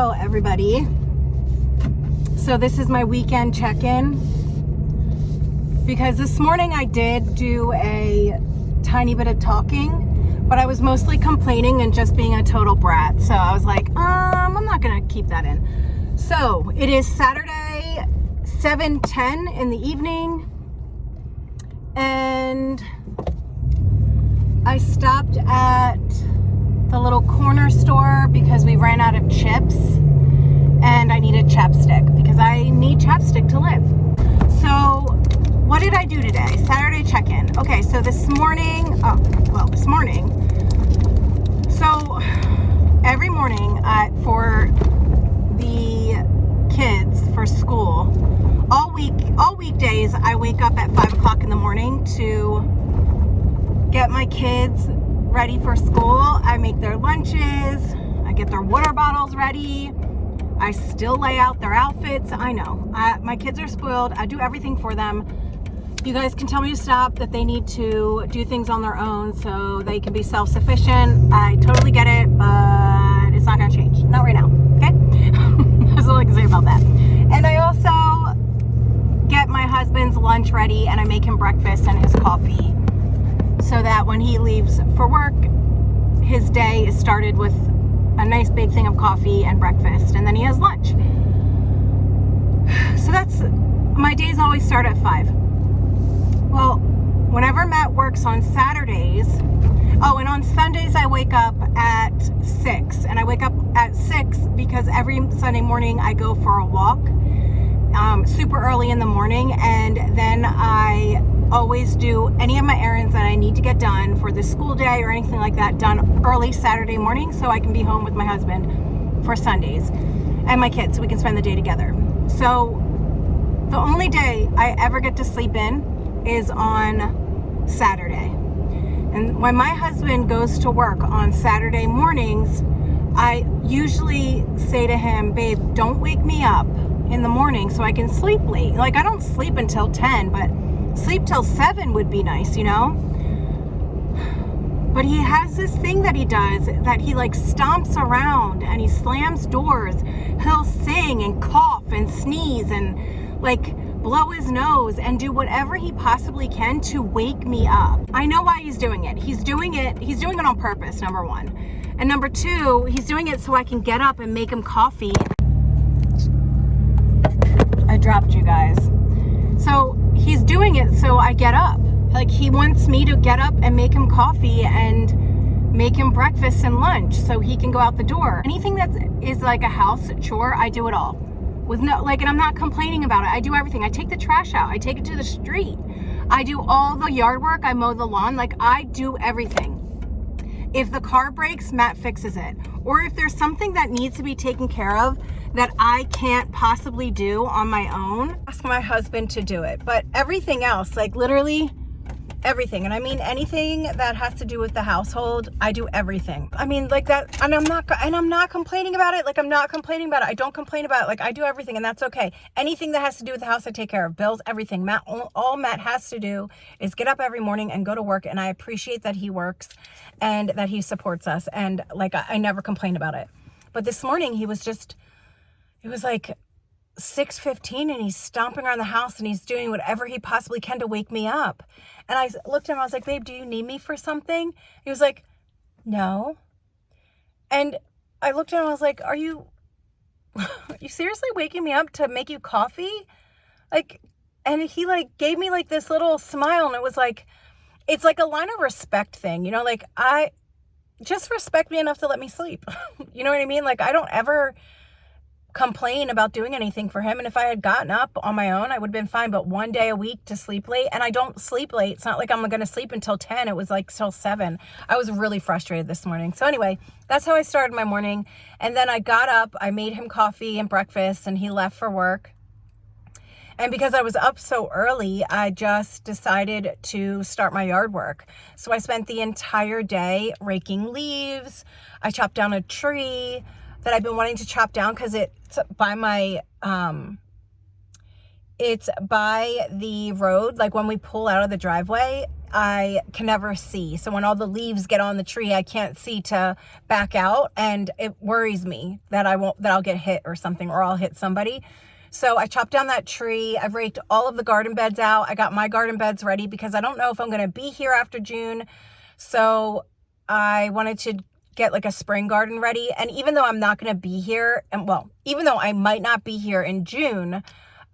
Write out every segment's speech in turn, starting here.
Hello everybody. So this is my weekend check-in because this morning I did do a tiny bit of talking, but I was mostly complaining and just being a total brat. So I was like, I'm not gonna keep that in. So it is Saturday, 7:10 in the evening, and I stopped at the little corner store because we ran out of chips and I needed chapstick because I need chapstick to live. So what did I do today? Saturday check-in. Okay, so this morning, so every morning for the kids for school, all weekdays, I wake up at 5 o'clock in the morning to get my kids ready for school. I make their lunches, I get their water bottles ready, I still lay out their outfits. I know, my kids are spoiled. I do everything for them. You guys can tell me to stop, that they need to do things on their own so they can be self-sufficient. I totally get it, but it's not gonna change. Not right now, okay? That's all I can say about that. And I also get my husband's lunch ready and I make him breakfast and his coffee so that when he leaves for work, his day is started with a nice big thing of coffee and breakfast, and then he has lunch. So that's, my days always start at 5. Well, whenever Matt works on Saturdays, and on Sundays I wake up at 6, and I wake up at 6 because every Sunday morning I go for a walk super early in the morning, and then I always do any of my errands that I need to get done for the school day or anything like that done early Saturday morning so I can be home with my husband for Sundays and my kids so we can spend the day together. So the only day I ever get to sleep in is on Saturday. And when my husband goes to work on Saturday mornings, I usually say to him, babe, don't wake me up in the morning so I can sleep late. Like, I don't sleep until 10, but sleep till 7 would be nice, you know? But he has this thing that he does that he like stomps around and he slams doors. He'll sing and cough and sneeze and like blow his nose and do whatever he possibly can to wake me up. I know why he's doing it. He's doing it on purpose, number one. And number two, he's doing it so I can get up and make him coffee. I dropped you guys. So he's doing it so I get up. Like, he wants me to get up and make him coffee and make him breakfast and lunch so he can go out the door. Anything that is like a house chore, I do it all. With no, like, and I'm not complaining about it. I do everything. I take the trash out. I take it to the street. I do all the yard work. I mow the lawn. Like, I do everything. If the car breaks, Matt fixes it. Or if there's something that needs to be taken care of that I can't possibly do on my own, ask my husband to do it. But everything else, like literally everything, and I mean anything that has to do with the household, I do everything. I mean, like that, and I'm not complaining about it. Like, I'm not complaining about it. I don't complain about it. Like, I do everything, and that's okay. Anything that has to do with the house, I take care of. Bills, everything. Matt, all Matt has to do is get up every morning and go to work, and I appreciate that he works and that he supports us, and like, I never complain about it. But this morning he was just, it was like 6:15 and he's stomping around the house and he's doing whatever he possibly can to wake me up. And I looked at him, I was like, babe, do you need me for something? He was like, no. And I looked at him, I was like, are you seriously waking me up to make you coffee? Like, and he like gave me like this little smile, and it was like, it's like a line of respect thing, you know, like, I just respect me enough to let me sleep. You know what I mean? Like, I don't ever complain about doing anything for him, and if I had gotten up on my own, I would have been fine. But one day a week to sleep late, and I don't sleep late. It's not like I'm gonna sleep until 10. It was like till 7. I was really frustrated this morning. So anyway, that's how I started my morning. And then I got up, I made him coffee and breakfast, and he left for work. And because I was up so early, I just decided to start my yard work. So I spent the entire day raking leaves. I chopped down a tree that I've been wanting to chop down because it's by my, it's by the road. Like, when we pull out of the driveway, I can never see. So when all the leaves get on the tree, I can't see to back out, and it worries me that I'll get hit or something, or I'll hit somebody. So I chopped down that tree. I've raked all of the garden beds out. I got my garden beds ready because I don't know if I'm going to be here after June. So I wanted to get like a spring garden ready. And even though I'm not going to be here, and well, even though I might not be here in June,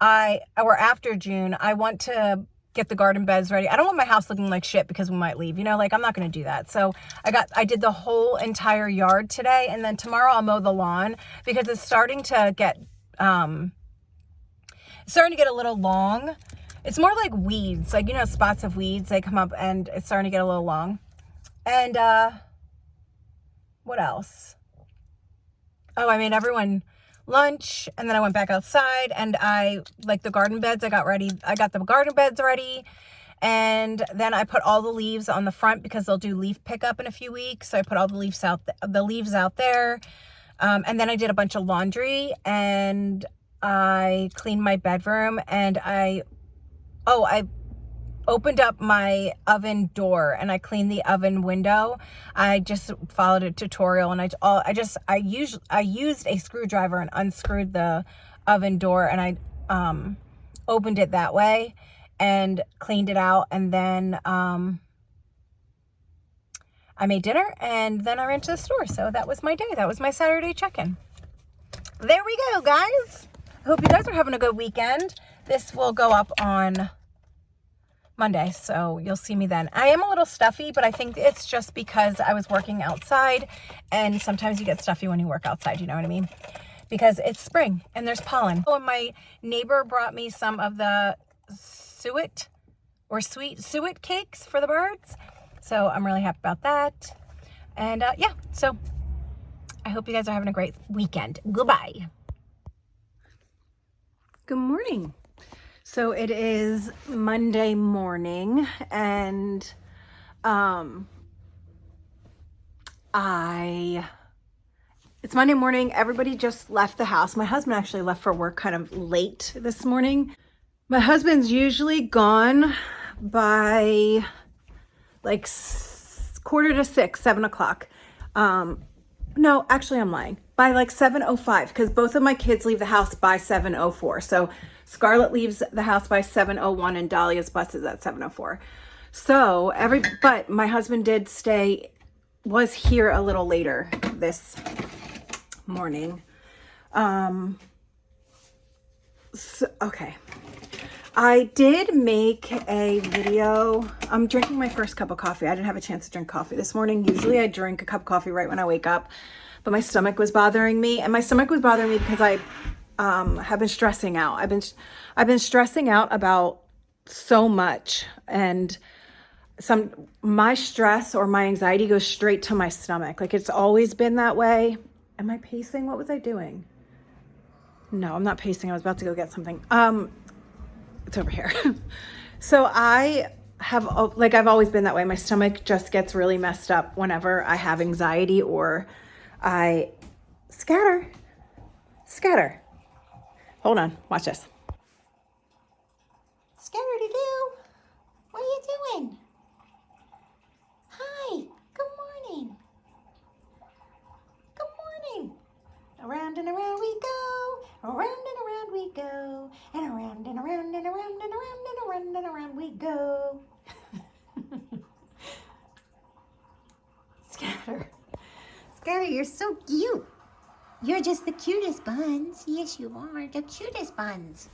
or after June, I want to get the garden beds ready. I don't want my house looking like shit because we might leave, like I'm not going to do that. So I did the whole entire yard today, and then tomorrow I'll mow the lawn because it's starting to get a little long. It's more like weeds, like, spots of weeds, they come up and it's starting to get a little long. And, what else? Oh, I made everyone lunch, and then I went back outside, and the garden beds, I got the garden beds ready, and then I put all the leaves on the front because they'll do leaf pickup in a few weeks. So I put all the leaves out there. And then I did a bunch of laundry, and I cleaned my bedroom, and I opened up my oven door and I cleaned the oven window. I just followed a tutorial, and I used a screwdriver and unscrewed the oven door, and I opened it that way and cleaned it out, and then I made dinner, and then I ran to the store. So that was my day. That was my Saturday check-in. There we go, guys. I hope you guys are having a good weekend. This will go up on Monday, so you'll see me then. I am a little stuffy, but I think it's just because I was working outside, and sometimes you get stuffy when you work outside, you know what I mean? Because it's spring and there's pollen. Oh, and my neighbor brought me some of the suet cakes for the birds, so I'm really happy about that. And yeah, so I hope you guys are having a great weekend. Goodbye. Good morning. So it is Monday morning, and it's Monday morning. Everybody just left the house. My husband actually left for work kind of late this morning. My husband's usually gone by like 5:45, 7 o'clock. No, actually I'm lying. By like 7:05, because both of my kids leave the house by 7:04. So Scarlett leaves the house by 7:01, and Dahlia's bus is at 7:04. So but my husband was here a little later this morning. Okay. I did make a video. I'm drinking my first cup of coffee. I didn't have a chance to drink coffee this morning. Usually I drink a cup of coffee right when I wake up, but my stomach was bothering me, and my stomach was bothering me because I have been stressing out. I've been stressing out about so much, and my stress or my anxiety goes straight to my stomach. Like, it's always been that way. Am I pacing? What was I doing? No, I'm not pacing. I was about to go get something. It's over here. So I've always been that way. My stomach just gets really messed up whenever I have anxiety or I scatter. Hold on, watch this. Scatter-doo-doo. What are you doing? Hi, good morning. Good morning. Around and around we go, around and around we go, and around and around and around and around and around and around we go. Scatter, you're so cute. You're just the cutest buns. Yes, you are the cutest buns.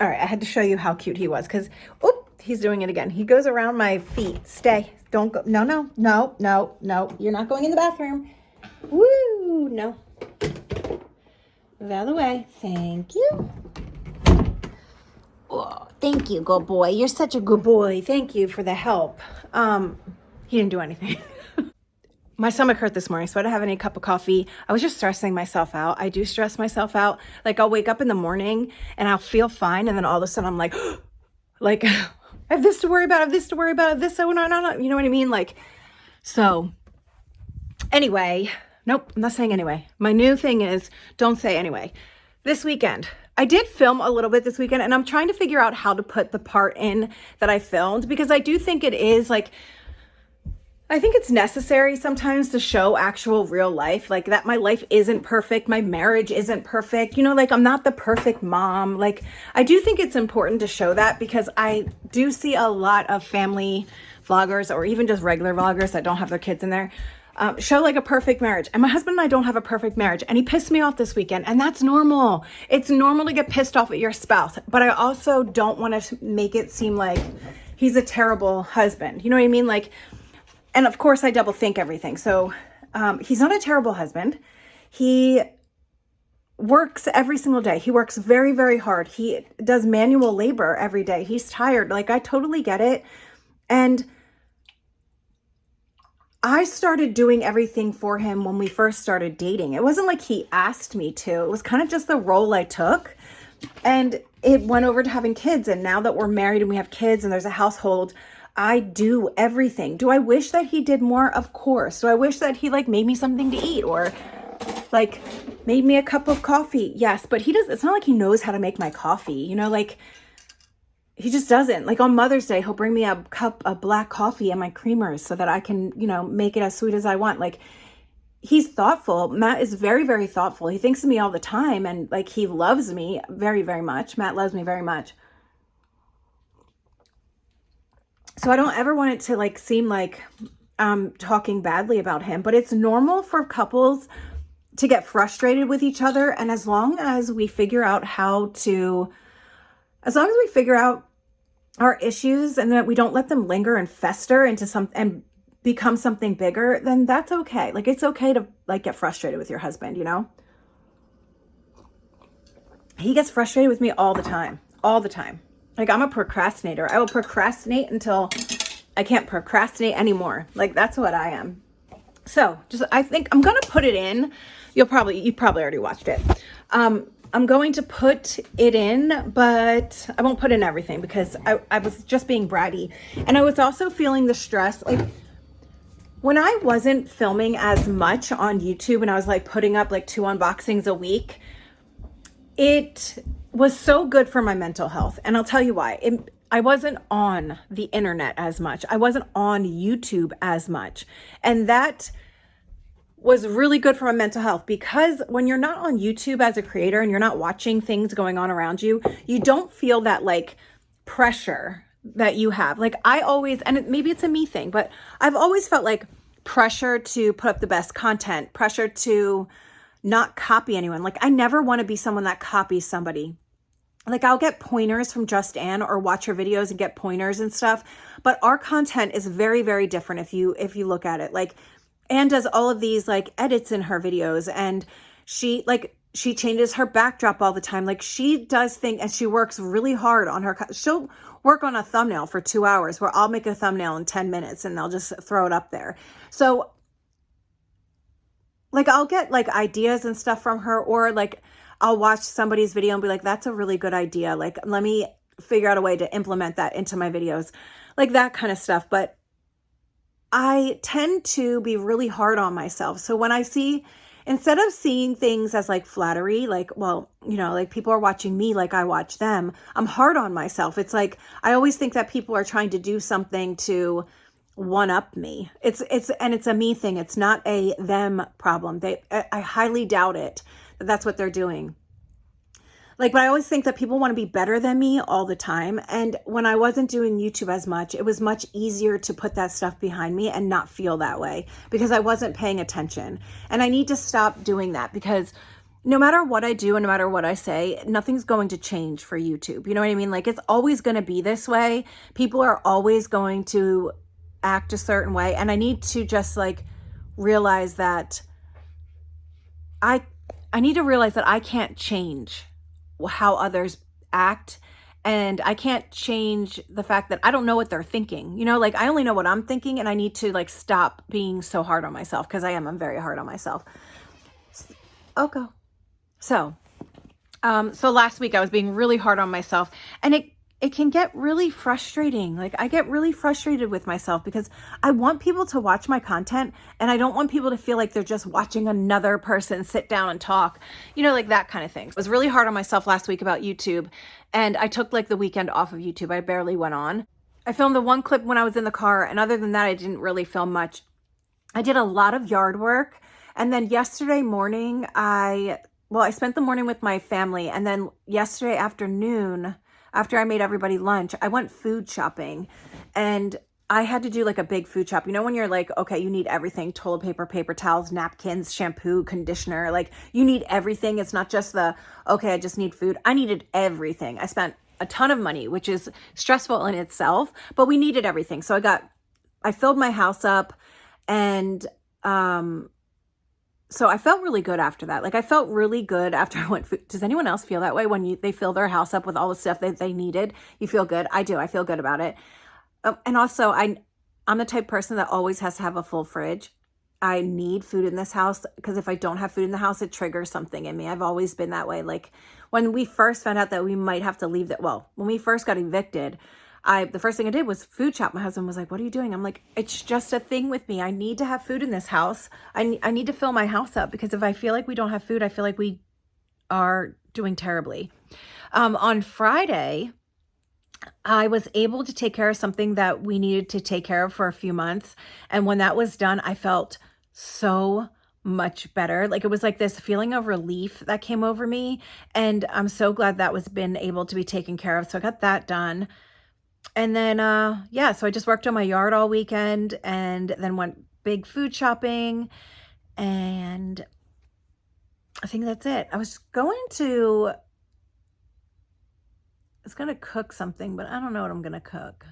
All right, I had to show you how cute he was because, he's doing it again. He goes around my feet. Stay. Don't go. No. You're not going in the bathroom. Woo, no. Move out of the way. Thank you. Oh, thank you, good boy. You're such a good boy. Thank you for the help. He didn't do anything. My stomach hurt this morning, so I didn't have any cup of coffee. I was just stressing myself out. I do stress myself out. Like, I'll wake up in the morning and I'll feel fine, and then all of a sudden I'm like, I have this to worry about, I have this to worry about, no, you know what I mean? Like, so anyway, nope, I'm not saying anyway. My new thing is don't say anyway. this weekend. I did film a little bit this weekend, and I'm trying to figure out how to put the part in that I filmed, because I do think it is like, I think it's necessary sometimes to show actual real life, like that my life isn't perfect, my marriage isn't perfect, like I'm not the perfect mom. Like, I do think it's important to show that, because I do see a lot of family vloggers, or even just regular vloggers that don't have their kids in there, show like a perfect marriage. And my husband and I don't have a perfect marriage, and he pissed me off this weekend, and that's normal. It's normal to get pissed off at your spouse, but I also don't want to make it seem like he's a terrible husband. You know what I mean? Like, and of course I double think everything. So he's not a terrible husband. He works every single day. He works very, very hard. He does manual labor every day. He's tired. Like, I totally get it. And I started doing everything for him when we first started dating. It wasn't like he asked me to. It was kind of just the role I took. And it went over to having kids. And now that we're married and we have kids and there's a household, I do everything. Do I wish that he did more? Of course. Do I wish that he like made me something to eat, or like made me a cup of coffee? Yes, but he does. It's not like he knows how to make my coffee, like he just doesn't. Like on Mother's Day, he'll bring me a cup of black coffee and my creamers so that I can, make it as sweet as I want. Like, he's thoughtful. Matt is very, very thoughtful. He thinks of me all the time, and like, he loves me very, very much. Matt loves me very much. So I don't ever want it to like seem like I'm talking badly about him, but it's normal for couples to get frustrated with each other. And as long as we figure out our issues, and that we don't let them linger and fester into and become something bigger, then that's okay. Like, it's okay to like get frustrated with your husband, He gets frustrated with me all the time. Like, I'm a procrastinator. I will procrastinate until I can't procrastinate anymore. Like, that's what I am. So I think I'm going to put it in. You probably already watched it. I'm going to put it in, but I won't put in everything, because I was just being bratty. And I was also feeling the stress. Like, when I wasn't filming as much on YouTube and I was like putting up like 2 unboxings a week, it was so good for my mental health. And I'll tell you why. I wasn't on the internet as much. I wasn't on YouTube as much. And that was really good for my mental health, because when you're not on YouTube as a creator and you're not watching things going on around you, you don't feel that like pressure that you have. Like, I always, and maybe it's a me thing, but I've always felt like pressure to put up the best content, pressure to not copy anyone. Like, I never want to be someone that copies somebody. Like, I'll get pointers from Just Ann, or watch her videos and get pointers and stuff. But our content is very, very different if you look at it. Like, Ann does all of these like edits in her videos, and she changes her backdrop all the time. Like, she does things, and she works really hard on her. She'll work on a thumbnail for 2 hours, where I'll make a thumbnail in 10 minutes and they'll just throw it up there. So like, I'll get like ideas and stuff from her, or like I'll watch somebody's video and be like, that's a really good idea. Like, let me figure out a way to implement that into my videos, like that kind of stuff. But I tend to be really hard on myself. So when I instead of seeing things as like flattery, like, well, like people are watching me like I watch them, I'm hard on myself. It's like, I always think that people are trying to do something to one up me. It's a me thing. It's not a them problem. I highly doubt it that that's what they're doing. Like, but I always think that people want to be better than me all the time. And when I wasn't doing YouTube as much, it was much easier to put that stuff behind me and not feel that way, because I wasn't paying attention. And I need to stop doing that, because no matter what I do and no matter what I say, nothing's going to change for YouTube. You know what I mean? Like, it's always going to be this way. People are always going to act a certain way. And I need to just like realize that I can't change how others act, and I can't change the fact that I don't know what they're thinking. Like, I only know what I'm thinking, and I need to like stop being so hard on myself, because I'm very hard on myself. Okay. So last week I was being really hard on myself, and it can get really frustrating. Like I get really frustrated with myself because I want people to watch my content and I don't want people to feel like they're just watching another person sit down and talk, like that kind of thing. I was really hard on myself last week about YouTube, and I took like the weekend off of YouTube. I barely went on. I filmed the one clip when I was in the car, and other than that, I didn't really film much. I did a lot of yard work, and then yesterday morning, I spent the morning with my family, and then yesterday afternoon, after I made everybody lunch, I went food shopping, and I had to do like a big food shop. When you're like, okay, you need everything: toilet paper, paper towels, napkins, shampoo, conditioner. Like you need everything. It's not just okay, I just need food. I needed everything. I spent a ton of money, which is stressful in itself, but we needed everything. So I filled my house up, and so I felt really good after that. Like I felt really good after I went food. Does anyone else feel that way when they fill their house up with all the stuff that they needed? You feel good? I do. I feel good about it. And also I'm the type of person that always has to have a full fridge. I need food in this house because if I don't have food in the house, it triggers something in me. I've always been that way. Like when we first found out that we might have to leave when we first got evicted, the first thing I did was food shop. My husband was like, "What are you doing?" I'm like, "It's just a thing with me. I need to have food in this house. I need to fill my house up because if I feel like we don't have food, I feel like we are doing terribly." On Friday, I was able to take care of something that we needed to take care of for a few months. And when that was done, I felt so much better. Like it was like this feeling of relief that came over me. And I'm so glad that was been able to be taken care of. So I got that done. And then, so I just worked on my yard all weekend and then went big food shopping. And I think that's it. I was going to cook something, but I don't know what I'm going to cook.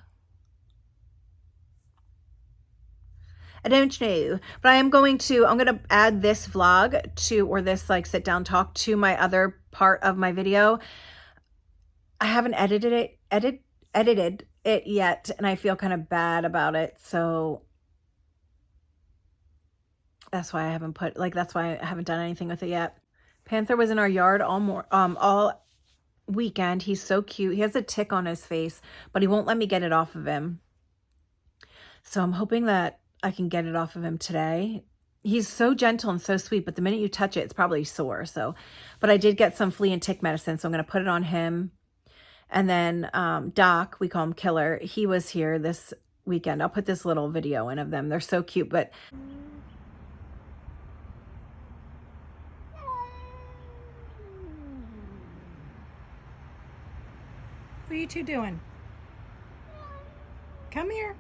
I don't know, but I'm going to add this vlog or this like sit down talk to my other part of my video. I haven't edited it yet, and I feel kind of bad about it. So that's why I haven't done anything with it yet. Panther was in our yard all weekend. He's so cute. He has a tick on his face, but he won't let me get it off of him. So I'm hoping that I can get it off of him today. He's so gentle and so sweet, but the minute you touch it, it's probably sore. But I did get some flea and tick medicine, so I'm going to put it on him. And then Doc, we call him Killer, he was here this weekend. I'll put this little video in of them. They're so cute, but what are you two doing? Come here.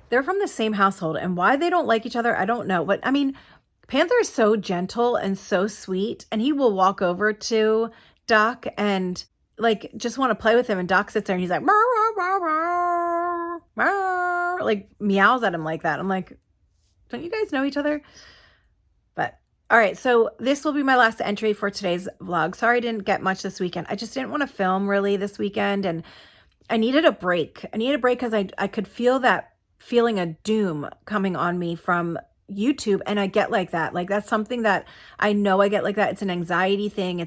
They're from the same household, and why they don't like each other, I don't know. But I mean, Panther is so gentle and so sweet, and he will walk over to Doc and like just want to play with him, and Doc sits there and he's like, "Meow, meow, meow, meow," like meows at him like that. I'm like, don't you guys know each other? But all right, so this will be my last entry for today's vlog. Sorry I didn't get much this weekend. I just didn't want to film really this weekend, and I needed a break. I needed a break because I could feel that feeling of doom coming on me from YouTube, and I get like that. Like that's something that I know I get like that. It's an anxiety thing.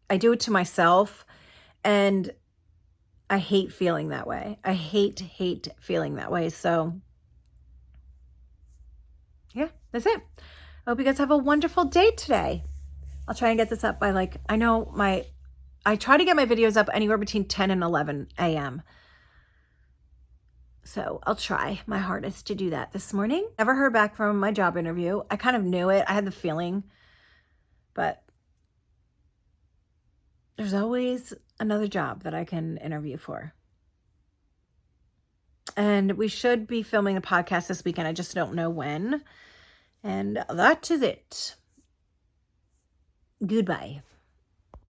I do it to myself, and I hate feeling that way. I hate feeling that way. So yeah, that's it. I hope you guys have a wonderful day today. I'll try and get this up by I try to get my videos up anywhere between 10 and 11 a.m. So I'll try my hardest to do that this morning. Never heard back from my job interview. I kind of knew it. I had the feeling, but there's always another job that I can interview for. And we should be filming the podcast this weekend. I just don't know when. And that is it. Goodbye.